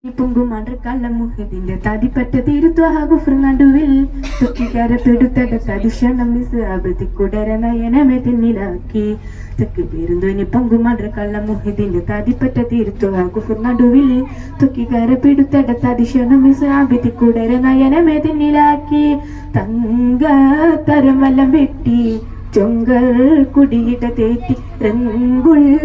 പൊങ്കുമാണ്ട കള്ളമുഖത്തിന്റെ തടിപ്പറ്റ തിരുത്വ നടുവിൽ തൊക്കിക്കരപ്പെടുത്തട തതിക്ഷണം നിസ്സാപത്തി കുടര നയനമെ തിന്നിലാക്കി തെക്ക് പേരുന്തോനി പൊങ്കുമാണ്ട കള്ളമുഖത്തിന്റെ തടിപ്പറ്റ തിരുത്വ നടുവിൽ തൊക്കിക്കരപ്പെടുത്തട തതിക്ഷണം നിസ്സാപത്തി കുടര നയനമെ തിന്നിലാക്കി തങ്ക തരമല്ലം വെട്ടി ചൊങ്കൽ കുടിയിട്ട തേറ്റി രംഗുള്ളരികരമേനി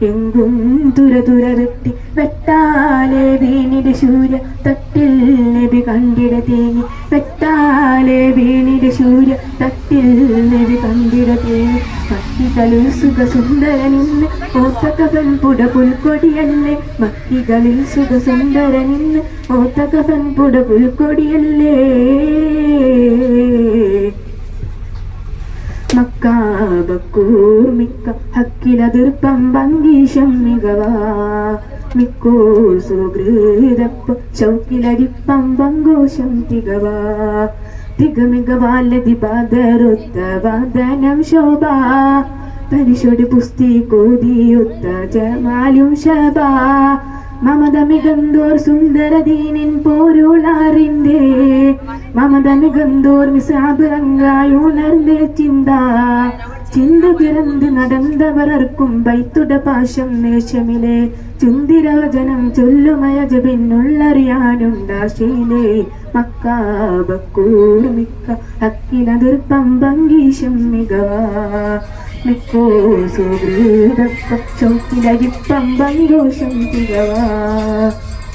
എങ്കും തുര വെട്ടി വെട്ടാലെ വീണിട സൂര്യ തട്ടിൽ നബി കണ്ടിട തേങ്ങി വെട്ടാലെ വീണിട സൂര്യ തട്ടിൽ നബി കണ്ടിട തേങ്ങി മക്കികളിൽ സുഖ സുന്ദരനിന്ന് ഓത്തകവൻ പുട പുൽക്കൊടിയല്ലേ മക്കികളിൽ സുഖ സുന്ദരനിന്ന് ഓത്തകവൻ പുട പുൽക്കൊടിയല്ലേ മക്കാബക്കൂർ മിക്ക ഹക്കിലതിർപ്പം ഭംഗീശം മികവാ മിക്കോർ സുഹൃതപ്പ് ചൗക്കിലരിപ്പം പങ്കോശം തികവാ തികമികവാലതി ബാദരൊത്ത വാദനം ശോഭ പരിശോടി പുസ്തി കോതിയൊത്ത ജമാലും ശബാ മമത മികന്തോർ സുന്ദരദീനിൻ പോരുളറിന്തേ മമത മികന്തോർ മിസാബിറങ്ങായുണർന്നേ ചിന്ത പിറந்து നടന്നവരർക്കും ബൈത്തുട പാശം നേശമിലെ ചുന്തിരവചനം ചൊല്ലുമയജപിന്നുള്ളറിയാനുണ്ടാശയിലെ മക്കാബക്കൂർ മിക്ക അക്കിലതിർപ്പം ഭംഗീശം മികവാ മിക്കോ സുഹൃതപ്പ ചൗക്കിലരിപ്പം ഭംഗോഷം തികവാ